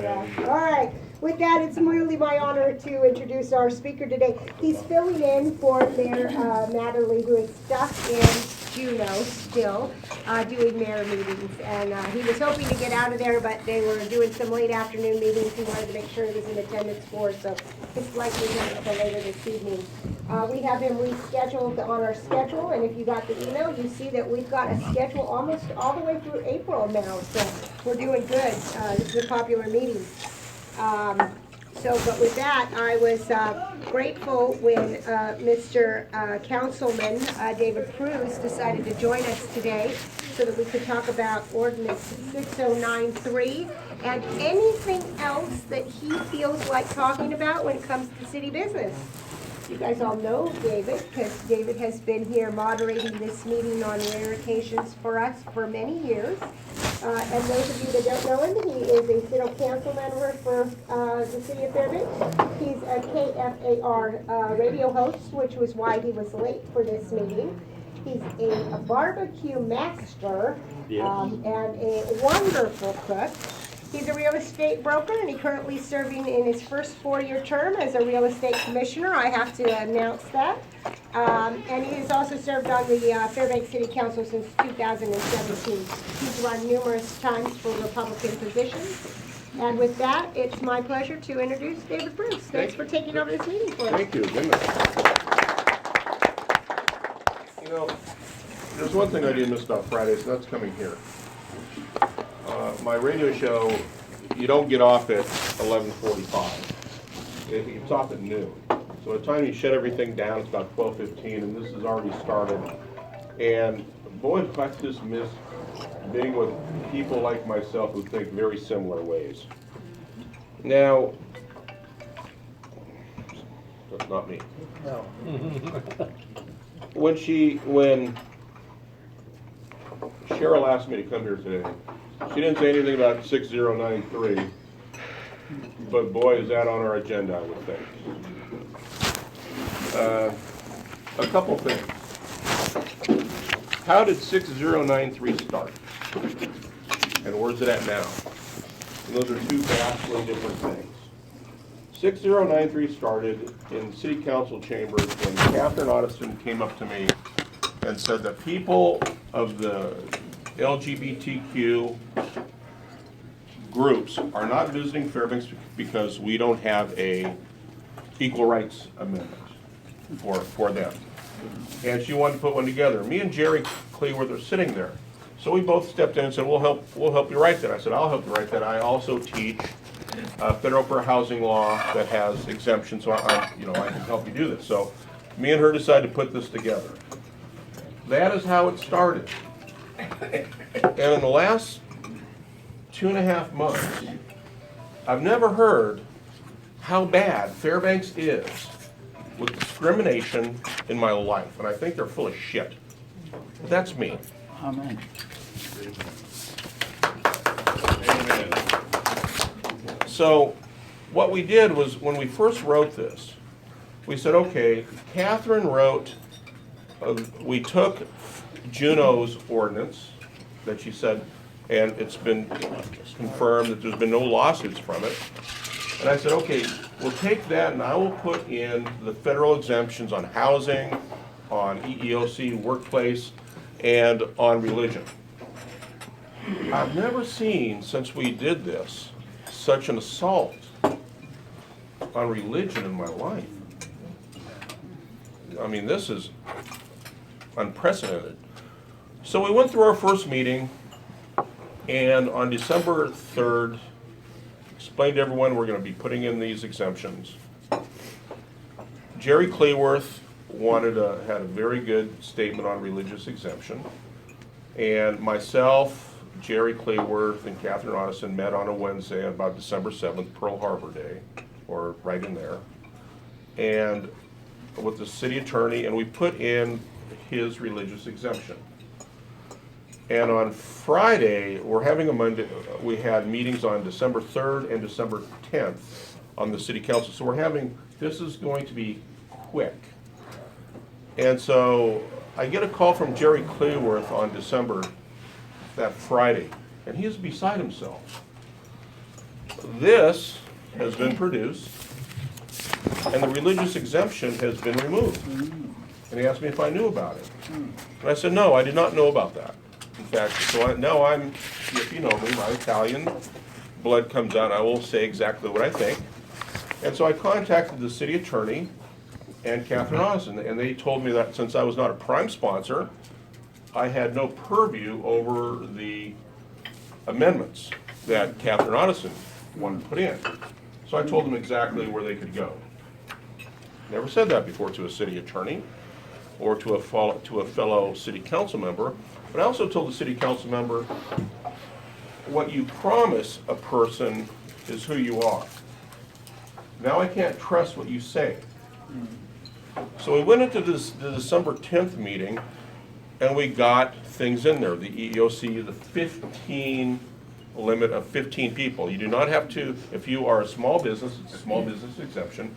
All right. With that, it's really my honor to introduce our speaker today. He's filling in for Mayor Matterly, who is stuck in Juneau still, doing mayor meetings. And he was hoping to get out of there, but they were doing some late afternoon meetings. He wanted to make sure he was in attendance for, so it's likely until later this evening. We have him rescheduled on our schedule, and if you got the email, you see that we've got a schedule almost all the way through April now, so we're doing good. This is a popular meeting. But with that, I was grateful when Mr. Councilman David Pruhs decided to join us today so that we could talk about Ordinance 6093 and anything else that he feels like talking about when it comes to city business. You guys all know David, because David has been here moderating this meeting on rare occasions for us for many years. And those of you that don't know him, he is a city council member for the city of Fairbanks. He's a KFAR radio host, which was why he was late for this meeting. He's a barbecue master and a wonderful cook. He's a real estate broker, and he's currently serving in his first 4-year term as a real estate commissioner. I have to announce that. And he has also served on the Fairbanks City Council since 2017. He's run numerous times for Republican positions. And with that, it's my pleasure to introduce David Pruhs. Thanks for taking over this meeting for us. Thank you. You know, there's one thing I didn't miss about Fridays, and that's coming here. My radio show, you don't get off at 11:45. It's off at noon. So by the time you shut everything down, it's about 12:15, and this has already started. And boy, if I just miss being with people like myself who think very similar ways. Now, that's not me. No. When Cheryl asked me to come here today, she didn't say anything about 6093, but boy, is that on our agenda, I would think. A couple things. How did 6093 start? And where's it at now? And those are two vastly different things. 6093 started in the city council chambers when Catherine Otteson came up to me and said that people of the LGBTQ groups are not visiting Fairbanks because we don't have a equal rights amendment for them. And she wanted to put one together. Me and Jerry Cleworth are sitting there. So we both stepped in and said, we'll help you write that. I said, I'll help you write that. I also teach federal fair housing law that has exemptions, so I can help you do this. So me and her decided to put this together. That is how it started. And in the last 2.5 months, I've never heard how bad Fairbanks is with discrimination in my life. And I think they're full of shit. But that's me. Amen. So what we did was, when we first wrote this, we said, okay, Catherine wrote, we took Juneau's ordinance that she said, and it's been confirmed that there's been no lawsuits from it. And I said, okay, we'll take that and I will put in the federal exemptions on housing, on EEOC, workplace, and on religion. I've never seen, since we did this, such an assault on religion in my life. I mean, this is unprecedented. So we went through our first meeting, and on December 3rd, explained to everyone we're going to be putting in these exemptions. Jerry Cleworth had a very good statement on religious exemption, and myself, Jerry Cleworth, and Catherine Otteson met on a Wednesday on about December 7th, Pearl Harbor Day, or right in there, and with the city attorney, and we put in his religious exemption. And on Friday, we had meetings on December 3rd and December 10th on the city council. So this is going to be quick. And so I get a call from Jerry Cleworth on that Friday, and he is beside himself. this has been produced, and the religious exemption has been removed. And he asked me if I knew about it. And I said, no, I did not know about that. In fact, now I'm, if you know me, my Italian blood comes out, and I will say exactly what I think. And so I contacted the city attorney and Catherine Austin, and they told me that since I was not a prime sponsor, I had no purview over the amendments that Catherine Austin wanted to put in. So I told them exactly where they could go. Never said that before to a city attorney or to a fellow city council member, but I also told the city council member, what you promise a person is who you are. Now I can't trust what you say. So we went into the December 10th meeting, and we got things in there, the EEOC, the 15 limit of 15 people. You do not have to, if you are a small business, it's a small business exception,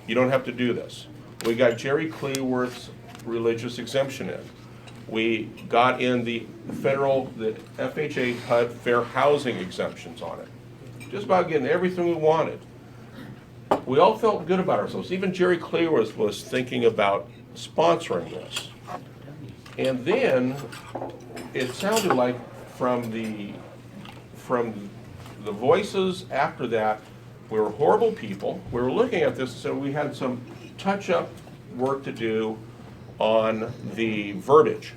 you don't have to do this. We got Jerry Cleworth's religious exemption in. We got in the FHA HUD fair housing exemptions on it. Just about getting everything we wanted. We all felt good about ourselves. Even Jerry Cleworth was thinking about sponsoring this. And then it sounded like from the voices after that, we were horrible people. We were looking at this, so we had some touch-up work to do on the verbiage.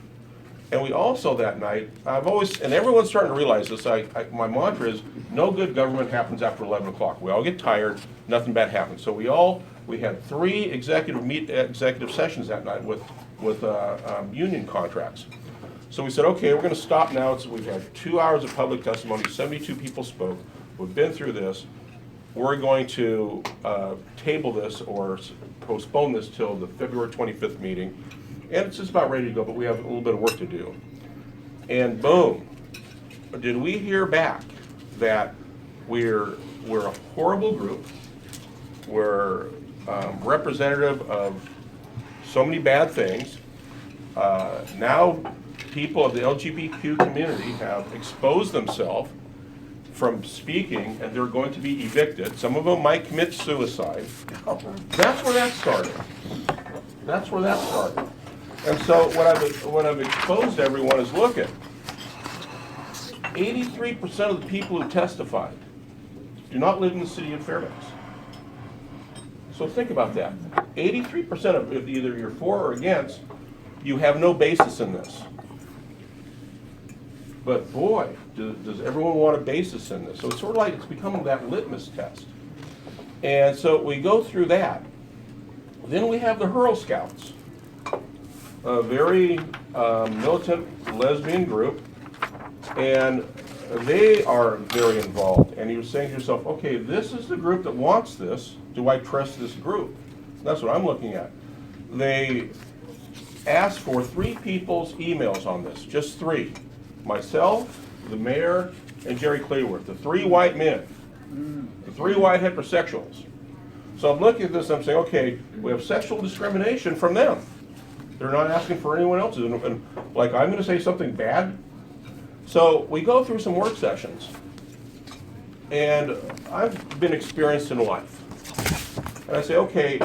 And we also that night, and everyone's starting to realize this, my mantra is, no good government happens after 11 o'clock. We all get tired, nothing bad happens. So we had 3 executive sessions that night with union contracts. So we said, okay, we're gonna stop now. We've had 2 hours of public testimony, 72 people spoke. We've been through this. We're going to table this or postpone this till the February 25th meeting. And it's just about ready to go, but we have a little bit of work to do. And boom, did we hear back that we're a horrible group, we're representative of so many bad things. Now people of the LGBTQ community have exposed themselves from speaking, and they're going to be evicted. Some of them might commit suicide. That's where that started. That's where that started. And so what I've exposed to everyone is, look at 83% of the people who testified do not live in the city of Fairbanks. So think about that. 83% of, if either you're for or against, you have no basis in this. But boy, does everyone want a basis in this. So it's sort of like it's becoming that litmus test. And so we go through that. Then we have the Hurl Scouts, a very militant lesbian group, and they are very involved. And you're saying to yourself, okay, this is the group that wants this. Do I trust this group? That's what I'm looking at. They asked for 3 people's emails on this, just 3. Myself, the mayor, and Jerry Cleworth, the 3 white men, the 3 white heterosexuals. So I'm looking at this and I'm saying, okay, we have sexual discrimination from them. They're not asking for anyone else's. And like, I'm going to say something bad. So we go through some work sessions. And I've been experienced in life. And I say, okay,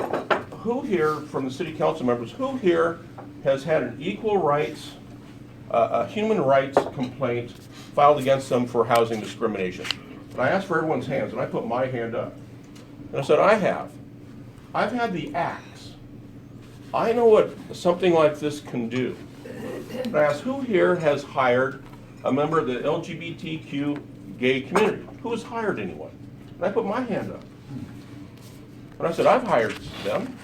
who here from the city council members, who here has had an equal rights, a human rights complaint filed against them for housing discrimination? And I asked for everyone's hands, and I put my hand up. And I said, I have. I've had the axe. I know what something like this can do. And I asked, who here has hired a member of the LGBTQ gay community? Who has hired anyone? And I put my hand up. And I said, I've hired them.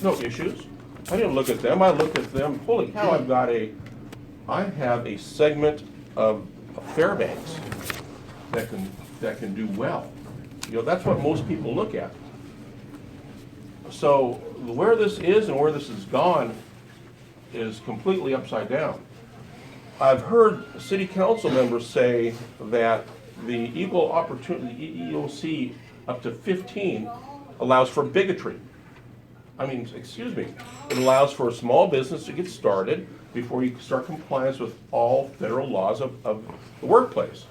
No issues. I didn't look at them. I looked at them. Holy cow, I have a segment of Fairbanks that can do well. You know, that's what most people look at. So where this is and where this has gone is completely upside down. I've heard city council members say that the equal opportunity, EEOC up to 15, allows for bigotry. I mean, excuse me, it allows for a small business to get started before you start compliance with all federal laws of the workplace.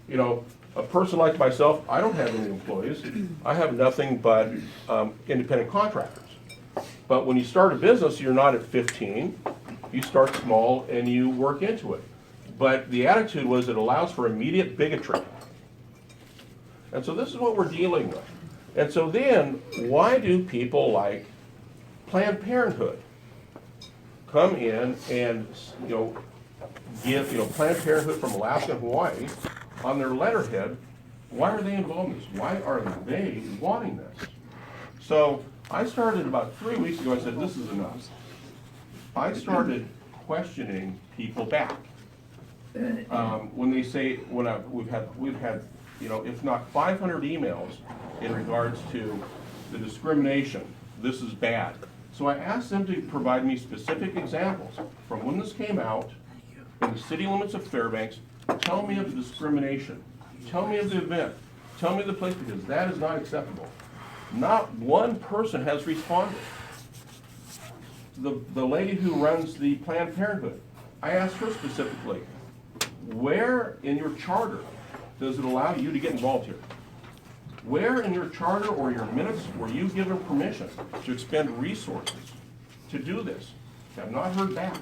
You know, A person like myself, I don't have any employees. I have nothing but independent contractors. But when you start a business, you're not at 15. You start small and you work into it. But the attitude was it allows for immediate bigotry. And so this is what we're dealing with. And so then, why do people like Planned Parenthood come in and, give, Planned Parenthood from Alaska and Hawaii on their letterhead? Why are they involved in this? Why are they wanting this? So I started about 3 weeks ago, I said, this is enough. I started questioning people back. When they say, we've had, if not 500 emails in regards to the discrimination, this is bad. So I asked them to provide me specific examples from when this came out in the city limits of Fairbanks. Tell me of the discrimination. Tell me of the event. Tell me the place, because that is not acceptable. Not one person has responded. The lady who runs the Planned Parenthood, I asked her specifically, where in your charter does it allow you to get involved here? Where in your charter or your minutes were you given permission to expend resources to do this? I've not heard back.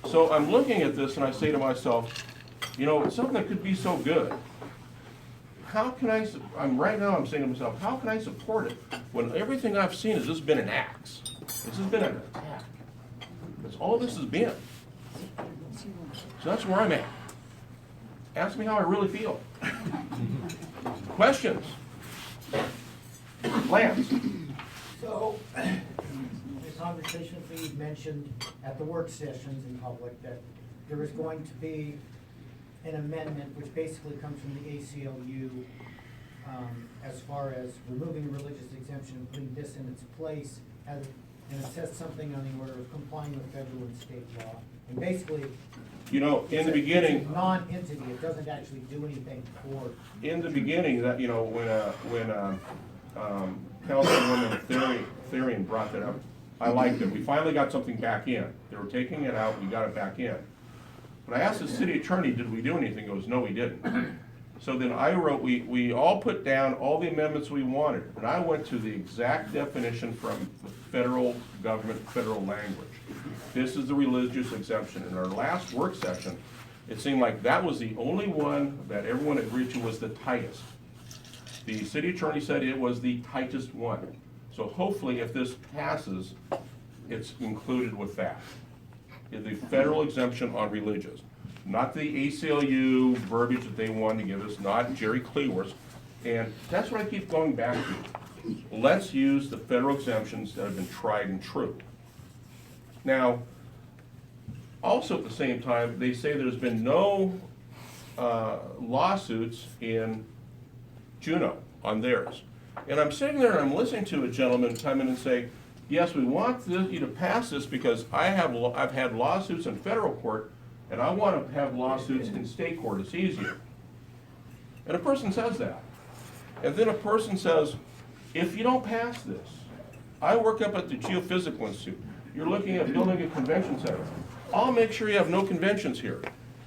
So I'm looking at this and I say to myself, it's something that could be so good. How can right now I'm saying to myself, how can I support it when everything I've seen has just been an axe? This has been an attack. That's all this has been. So that's where I'm at. Ask me how I really feel. Questions? Lance? So, the conversation we mentioned at the work sessions in public that there is going to be an amendment which basically comes from the ACLU as far as removing the religious exemption and putting this in its place, and it says something on the order of complying with federal and state law. And basically, in the beginning, it's a non-entity. It doesn't actually do anything for. In the beginning, that when Councilwoman Therian brought that up, I liked it. We finally got something back in. They were taking it out. We got it back in. But I asked the city attorney, did we do anything? He goes, no, we didn't. So then I wrote, we all put down all the amendments we wanted, and I went to the exact definition from the federal government, federal language. This is the religious exemption. In our last work session, it seemed like that was the only one that everyone agreed to was the tightest. The city attorney said it was the tightest one. So hopefully if this passes, it's included with that. The federal exemption on religious. Not the ACLU verbiage that they wanted to give us, not Jerry Cleworth's. And that's what I keep going back to. Let's use the federal exemptions that have been tried and true. Now, also at the same time, they say there's been no lawsuits in Juneau on theirs. And I'm sitting there and I'm listening to a gentleman come in and say, yes, we want you to pass this because I've had lawsuits in federal court and I want to have lawsuits in state court. It's easier. And a person says that. And then a person says, if you don't pass this, I work up at the Geophysical Institute. You're looking at building a convention center. I'll make sure you have no conventions here.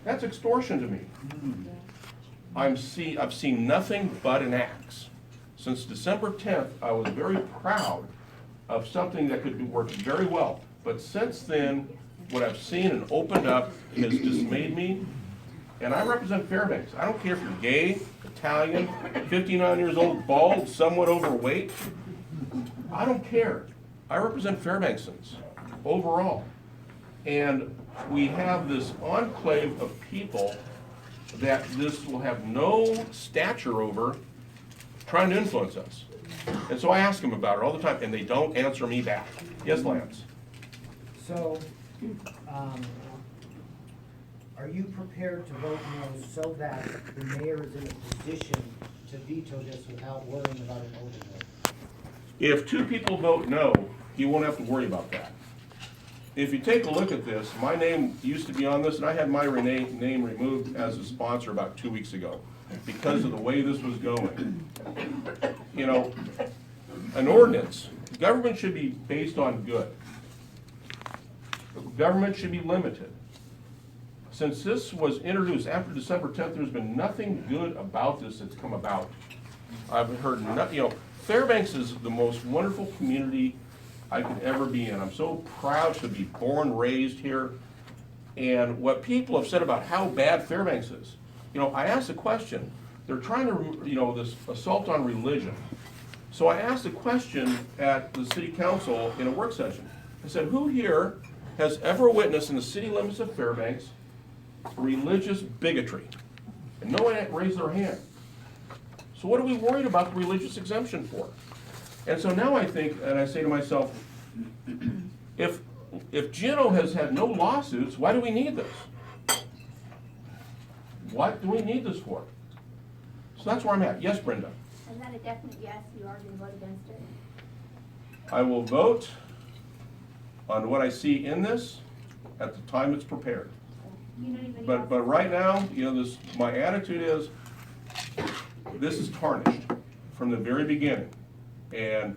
That's extortion to me. I've seen nothing but an axe. Since December 10th, I was very proud of something that could work very well. But since then, what I've seen and opened up has dismayed me. And I represent Fairbanks. I don't care if you're gay, Italian, 59 years old, bald, somewhat overweight. I don't care. I represent Fairbanksans overall. And we have this enclave of people that this will have no stature over trying to influence us. And so I ask them about it all the time, and they don't answer me back. Yes, Lance? So, are you prepared to vote no so that the mayor is in a position to veto this without worrying about an overvote? If 2 people vote no, you won't have to worry about that. If you take a look at this, my name used to be on this, and I had my name removed as a sponsor about 2 weeks ago because of the way this was going. You know, an ordinance, government should be based on good. Government should be limited. since this was introduced after December 10th, there's been nothing good about this that's come about. I've heard nothing, Fairbanks is the most wonderful community I could ever be in. I'm so proud to be born, raised here. And what people have said about how bad Fairbanks is, I asked a question. They're trying to, this assault on religion. So I asked a question at the city council in a work session. I said, who here has ever witnessed in the city limits of Fairbanks religious bigotry? And no one raised their hand. So what are we worried about the religious exemption for? And so now I think, and I say to myself, if Gino has had no lawsuits, why do we need this? What do we need this for? So that's where I'm at. Yes, Brenda? Is that a definite yes, you are going to vote against it? I will vote on what I see in this at the time it's prepared. You don't even. But right now, my attitude is, this is tarnished from the very beginning, and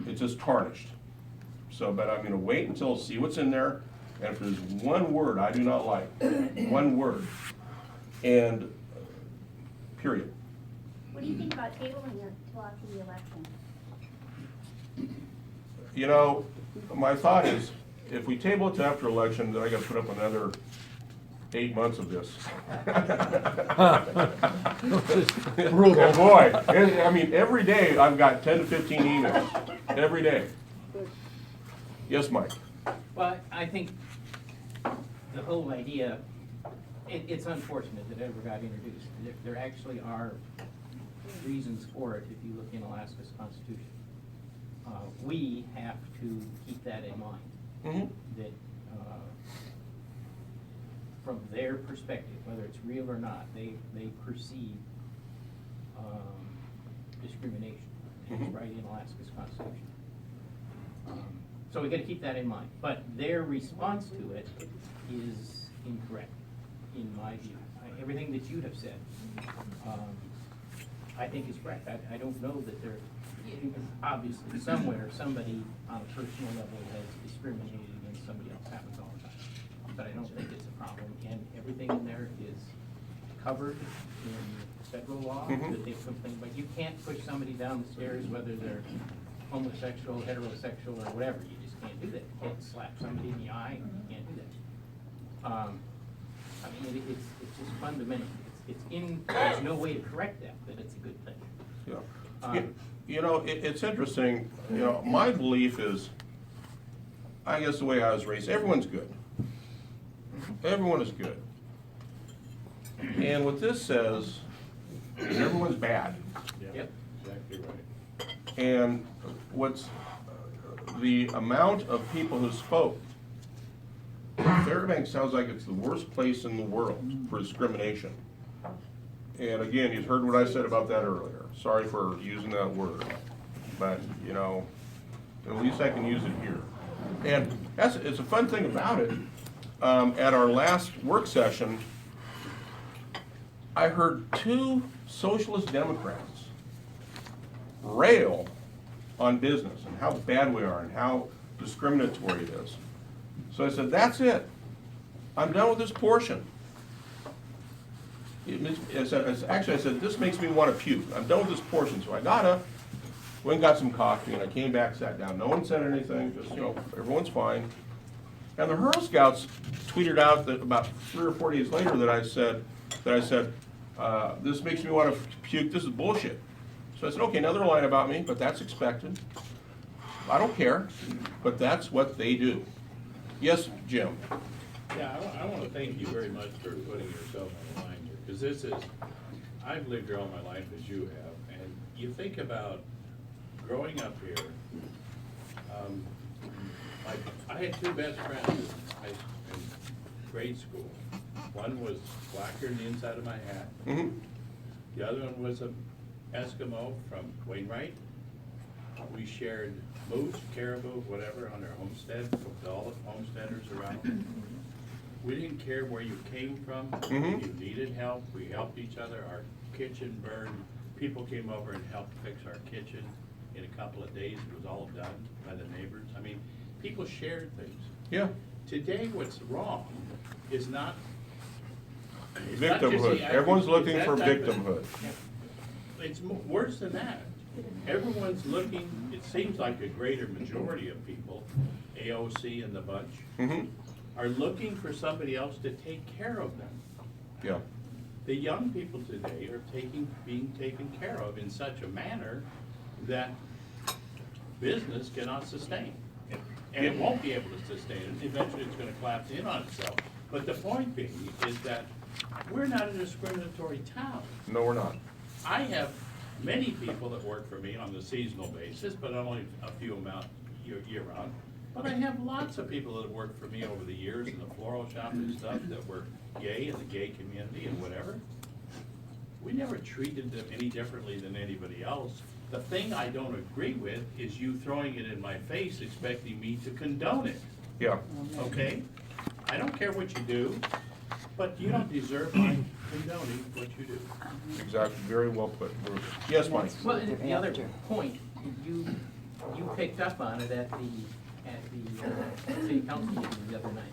it's just tarnished. So, but I'm gonna wait until, see what's in there, and if there's one word I do not like, one word, and period. What do you think about tabling it till after the election? My thought is, if we table it to after election, then I gotta put up another 8 months of this. Brutal. Boy, every day I've got 10 to 15 emails, every day. Yes, Mike? Well, I think the whole idea, it's unfortunate that it ever got introduced. There actually are reasons for it if you look in Alaska's constitution. We have to keep that in mind. Mm-hmm. That from their perspective, whether it's real or not, they perceive discrimination. And it's right in Alaska's constitution. So we got to keep that in mind. But their response to it is incorrect, in my view. Everything that you have said, I think is correct. I don't know that there, obviously somewhere somebody on a personal level has discriminated against somebody else. Happens all the time. But I don't think it's a problem. And everything in there is covered in federal law that they've complained about. You can't push somebody down the stairs, whether they're homosexual, heterosexual, or whatever. You just can't do that. You can't slap somebody in the eye. You can't do that. It's just fundamental. There's no way to correct that, but it's a good thing. Yeah. It's interesting, my belief is, I guess the way I was raised, everyone's good. Everyone is good. And what this says is everyone's bad. Yep. Exactly right. And what's the amount of people who spoke, Fairbanks sounds like it's the worst place in the world for discrimination. And again, you've heard what I said about that earlier. Sorry for using that word, but at least I can use it here. And it's a fun thing about it. At our last work session, I heard 2 socialist Democrats rail on business and how bad we are and how discriminatory it is. So I said, that's it. I'm done with this portion. I said, this makes me want to puke. I'm done with this portion. So I got up, went and got some coffee, and I came back, sat down. No one said anything, just, everyone's fine. And the Girl Scouts tweeted out that about 3 or 4 days later that I said, this makes me want to puke, this is bullshit. So I said, okay, another line about me, but that's expected. I don't care, but that's what they do. Yes, Jim? Yeah, I want to thank you very much for putting yourself on the line here, because I've lived here all my life as you have, and you think about growing up here, I had 2 best friends in grade school. One was blacker than the inside of my hat. Mm-hmm. The other one was an Eskimo from Wainwright. We shared moose, caribou, whatever, on our homestead with all the homesteaders around. We didn't care where you came from. Mhm. You needed help. We helped each other. Our kitchen burned. People came over and helped fix our kitchen. In a couple of days, it was all done by the neighbors. People shared things. Yeah. today what's wrong is not. it's not just Victimhood. the Everyone's looking that for type of- victimhood. It's worse than that. Everyone's looking, it seems like a greater majority of people, AOC and the bunch, Mm-hmm, are looking for somebody else to take care of them. yeah. The young people today are being taken care of in such a manner that business cannot sustain. And it won't be able to sustain it. Eventually, it's gonna collapse in on itself. But the point being is that we're not a discriminatory town. No, we're not. I have many people that work for me on a seasonal basis, but only a few amount year-round. But I have lots of people that have worked for me over the years in the floral shop and stuff that were gay in the gay community and whatever. We never treated them any differently than anybody else. The thing I don't agree with is you throwing it in my face expecting me to condone it, Yeah. okay? I don't care what you do, but you don't deserve my condoning what you do. Exactly. Very well put, Bruce. Yes, Mike? Well, and the other point, you picked up on it at the city council meeting the other night.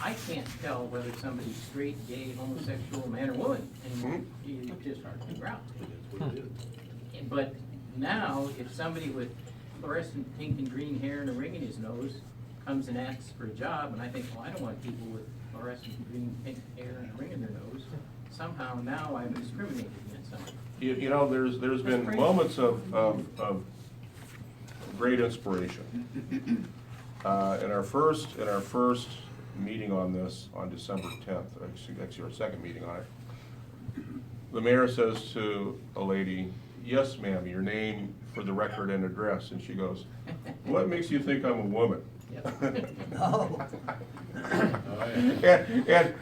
I can't tell whether somebody's straight, gay, homosexual, man or woman, and you just hard to figure out. That's what it is. But now, if somebody with fluorescent pink and green hair and a ring in his nose comes and asks for a job, and I think, well, I don't want people with fluorescent green, pink hair and a ring in their nose, somehow now I'm discriminating against somebody. You know, there's been crazy. moments of great inspiration. In our first meeting on this, on December 10th, actually our second meeting on it, the mayor says to a lady, "Yes, ma'am, your name for the record and address," and she goes, "What makes you think I'm a woman?" Oh, yeah.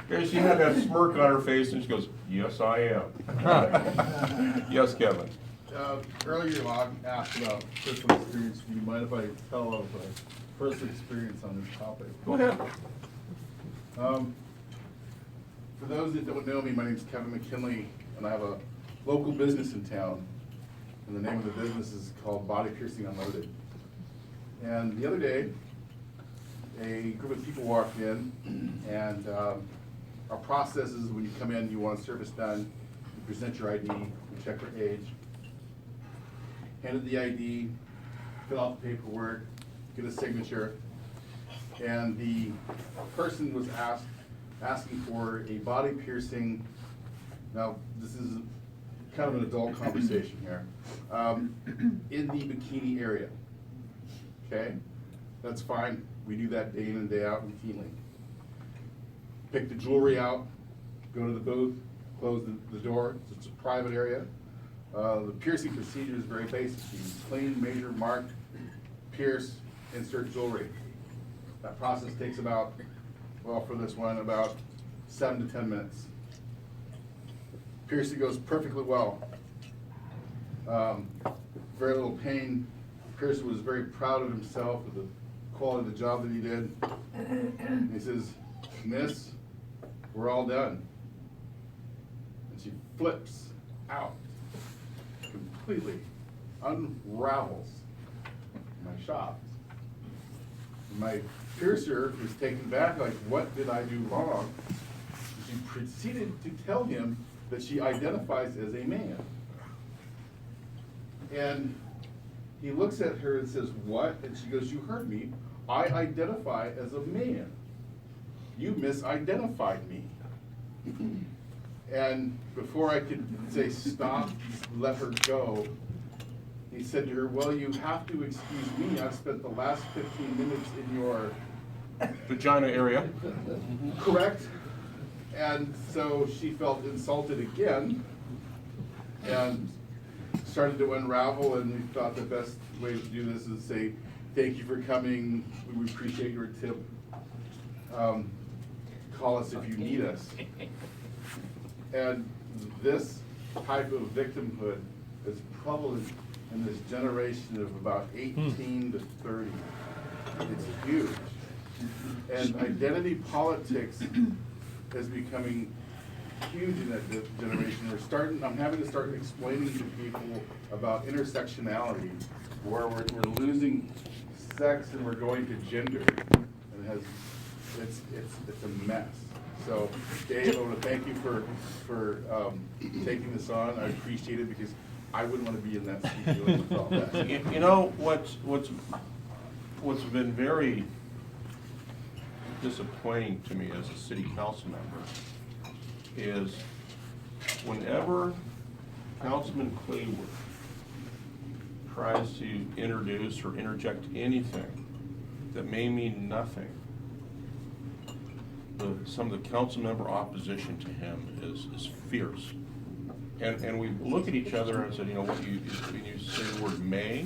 And she had that smirk on her face, and she goes, "Yes, I am." Yes, Kevin. Earlier, Bob asked about personal experience. Do you mind if I tell of a personal experience on this topic? Go ahead. For those that don't know me, my name is Kevin McKinley, and I have a local business in town. And the name of the business is called Body Piercing Unlimited. And the other day, a group of people walked in, and our process is when you come in, you want a service done, you present your ID, we check your age, handed the ID, fill out the paperwork, get a signature, and the person was asking for a body piercing. Now, this is kind of an adult conversation here, in the bikini area. Okay, that's fine. We do that day in and day out routinely. Pick the jewelry out, go to the booth, close the door. It's a private area. The piercing procedure is very basic. You clean, measure, mark, pierce, insert jewelry. That process takes about, well, for this one, about 7 to 10 minutes. Piercing goes perfectly well. Very little pain. Piercer was very proud of himself with the quality of the job that he did. And he says, "Miss, we're all done." And she flips out, completely unravels my shop. My piercer was taken back, like, what did I do wrong? She proceeded to tell him that she identifies as a man. And he looks at her and says, "What?" And she goes, "You heard me. I identify as a man. You misidentified me." And before I could say stop, let her go, he said to her, "Well, you have to excuse me. I've spent the last 15 minutes in your..." Vagina area. Correct. And so she felt insulted again and started to unravel, and we thought the best way to do this is say, "Thank you for coming. We appreciate your tip. Call us if you need us." And this type of victimhood is prevalent in this generation of about 18 to 30. It's huge. And identity politics is becoming huge in that generation. I'm having to start explaining to people about intersectionality, where we're losing sex and we're going to gender. And it has it's a mess. So Dave, I want to thank you for taking this on. I appreciate it because I wouldn't want to be in that seat doing it all that. You know, what's been very disappointing to me as a city council member is whenever Councilman Cleaver tries to introduce or interject anything that may mean nothing, some of the council member opposition to him is fierce. And we look at each other and said, you know, when you say the word may,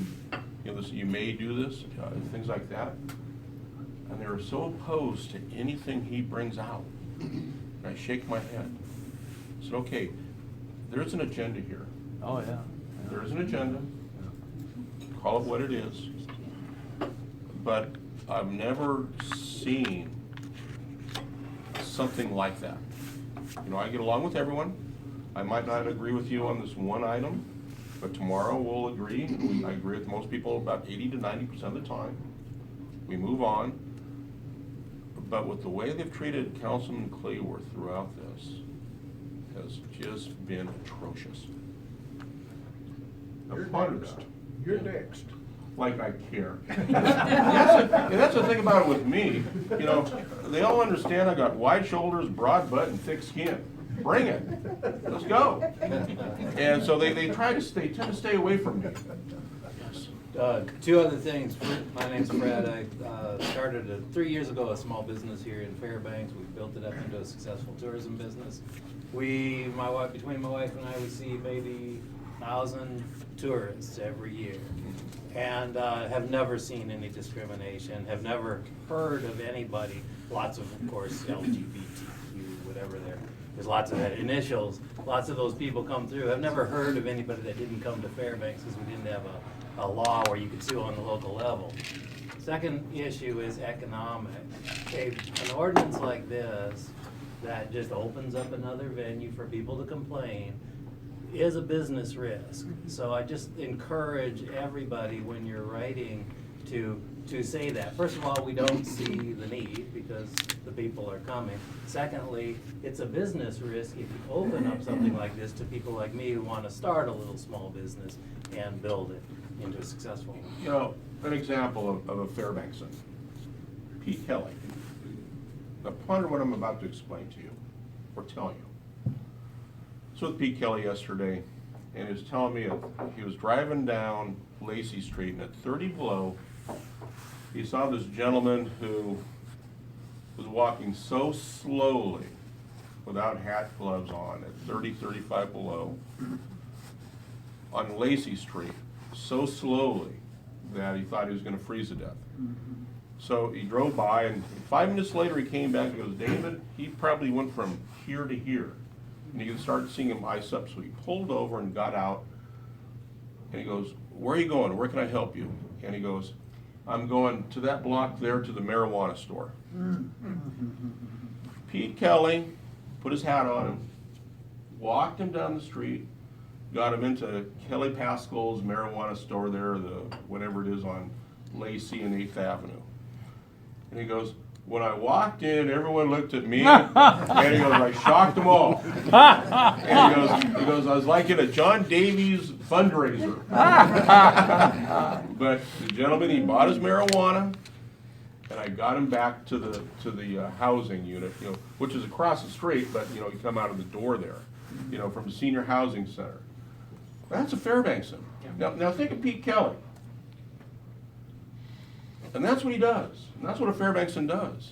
you know, this, you may do this, things like that. And they're so opposed to anything he brings out. And I shake my head. I said, okay, there's an agenda here. Oh, yeah. There is an agenda. Call it what it is. But I've never seen something like that. You know, I get along with everyone. I might not agree with you on this one item, but tomorrow we'll agree. I agree with most people about 80 to 90% of the time. We move on. But with the way they've treated Councilman Cleaworth throughout this has just been atrocious. You're next. You're next. Like I care. That's the thing about it with me. You know, they all understand I got wide shoulders, broad butt, and thick skin. Bring it. Let's go. And so they tend to stay away from me. Two other things. My name's Fred. I started 3 years ago a small business here in Fairbanks. We built it up into a successful tourism business. Between my wife and I, we see maybe 1,000 tourists every year. And have never seen any discrimination, have never heard of anybody, lots of course, LGBTQ, whatever there's lots of that initials, lots of those people come through. I've never heard of anybody that didn't come to Fairbanks because we didn't have a law where you could sue on the local level. Second issue is economic. Okay, an ordinance like this that just opens up another venue for people to complain is a business risk. So I just encourage everybody when you're writing to say that. First of all, we don't see the need because the people are coming. Secondly, it's a business risk if you open up something like this to people like me who want to start a little small business and build it into a successful one. You know, an example of a Fairbankson, Pete Kelly. Now ponder what I'm about to explain to you, or tell you. So with Pete Kelly yesterday, and he was telling me he was driving down Lacey Street, and at 30 below, he saw this gentleman who was walking so slowly without hat, gloves on, at 30, 35 below, on Lacey Street, so slowly that he thought he was going to freeze to death. So he drove by, and 5 minutes later he came back and goes, David, he probably went from here to here. And you started seeing him ice up, so he pulled over and got out, and he goes, where are you going? Where can I help you? And he goes, I'm going to that block there to the marijuana store. Pete Kelly put his hat on him, walked him down the street, got him into Kelly Pascal's marijuana store there, whatever it is on Lacey and 8th Avenue. And he goes, when I walked in, everyone looked at me, and he goes, I shocked them all. And he goes, I was like in a John Davies fundraiser. But the gentleman, he bought his marijuana, and I got him back to the housing unit, you know, which is across the street, but you know, you come out of the door there, you know, from the senior housing center. That's a Fairbankson. Now think of Pete Kelly. And that's what he does. And that's what a Fairbankson does.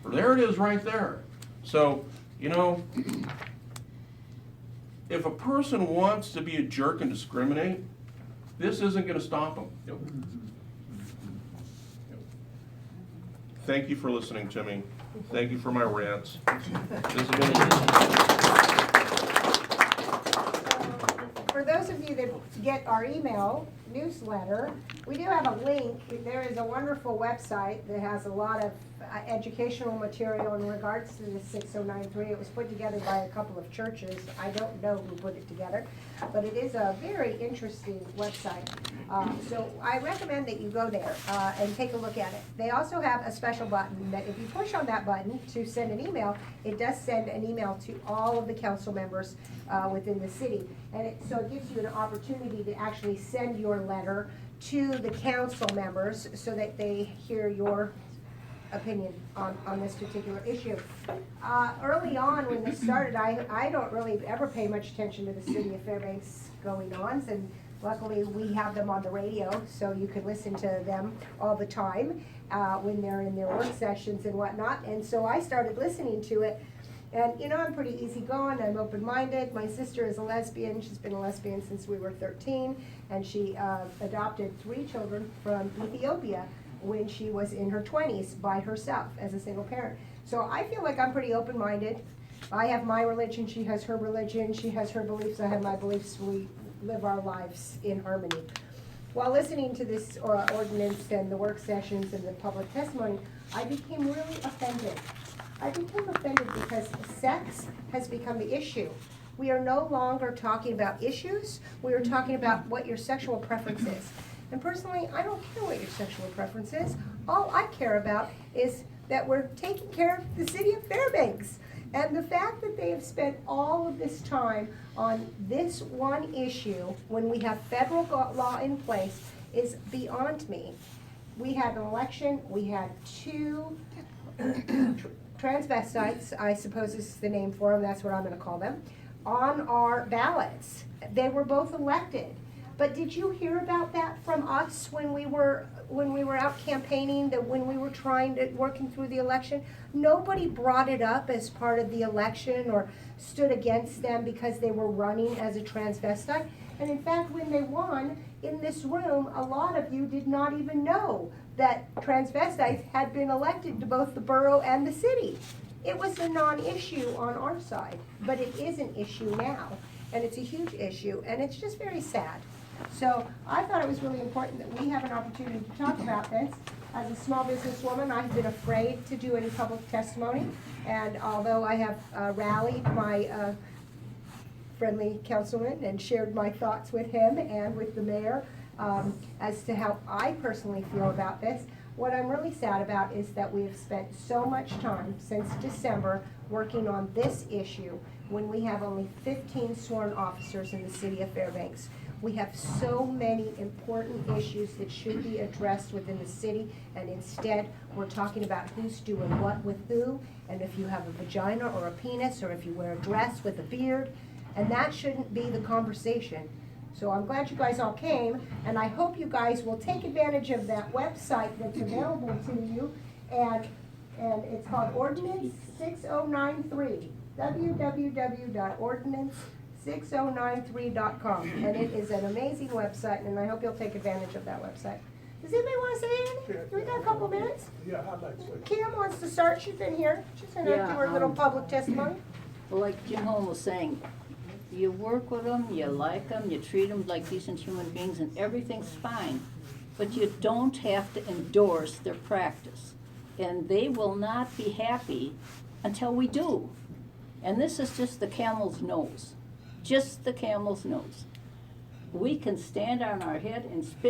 There it is right there. So, you know, if a person wants to be a jerk and discriminate, this isn't going to stop them. Thank you for listening to me. Thank you for my rants. This has been For those of you that get our email newsletter, we do have a link. There is a wonderful website that has a lot of educational material in regards to the 6093. It was put together by a couple of churches. I don't know who put it together, but it is a very interesting website. So I recommend that you go there and take a look at it. They also have a special button that if you push on that button to send an email, it does send an email to all of the council members within the city. And so it gives you an opportunity to actually send your letter to the council members so that they hear your opinion on this particular issue. Early on when this started, I don't really ever pay much attention to the city of Fairbanks going on, and luckily we have them on the radio, so you can listen to them all the time when they're in their work sessions and whatnot. And so I started listening to it. And you know, I'm pretty easygoing, I'm open-minded. My sister is a lesbian, she's been a lesbian since we were 13, and she adopted 3 children from Ethiopia when she was in her 20s by herself as a single parent. So I feel like I'm pretty open-minded. I have my religion, she has her religion, she has her beliefs, I have my beliefs. We live our lives in harmony. While listening to this ordinance and the work sessions and the public testimony, I became really offended. I became offended because sex has become the issue. We are no longer talking about issues, we are talking about what your sexual preference is. And personally, I don't care what your sexual preference is. All I care about is that we're taking care of the city of Fairbanks. And the fact that they have spent all of this time on this one issue when we have federal law in place is beyond me. We had an election, we had 2 transvestites, I suppose is the name for them, that's what I'm gonna call them, on our ballots. They were both elected. But did you hear about that from us when we were out campaigning, that when we were working through the election? Nobody brought it up as part of the election or stood against them because they were running as a transvestite. And in fact, when they won, in this room, a lot of you did not even know that transvestites had been elected to both the borough and the city. It was a non-issue on our side, but it is an issue now. And it's a huge issue, and it's just very sad. So I thought it was really important that we have an opportunity to talk about this. As a small businesswoman, I've been afraid to do any public testimony, and although I have rallied my friendly councilman and shared my thoughts with him and with the mayor as to how I personally feel about this, what I'm really sad about is that we have spent so much time since December working on this issue when we have only 15 sworn officers in the city of Fairbanks. We have so many important issues that should be addressed within the city, and instead we're talking about who's doing what with who, and if you have a vagina or a penis, or if you wear a dress with a beard, and that shouldn't be the conversation. So I'm glad you guys all came, and I hope you guys will take advantage of that website that's available to you, and it's called Ordinance 6093, www.ordinance6093.com, and it is an amazing website, and I hope you'll take advantage of that website. Does anybody want to say anything? Do we got a couple minutes? Yeah, I'd like to say. Kim wants to start, she's been here, she's gonna do her little public testimony. Well, like Jim Holm was saying, you work with them, you like them, you treat them like decent human beings, and everything's fine. But you don't have to endorse their practice. And they will not be happy until we do. And this is just the camel's nose. Just the camel's nose. We can stand on our head and spit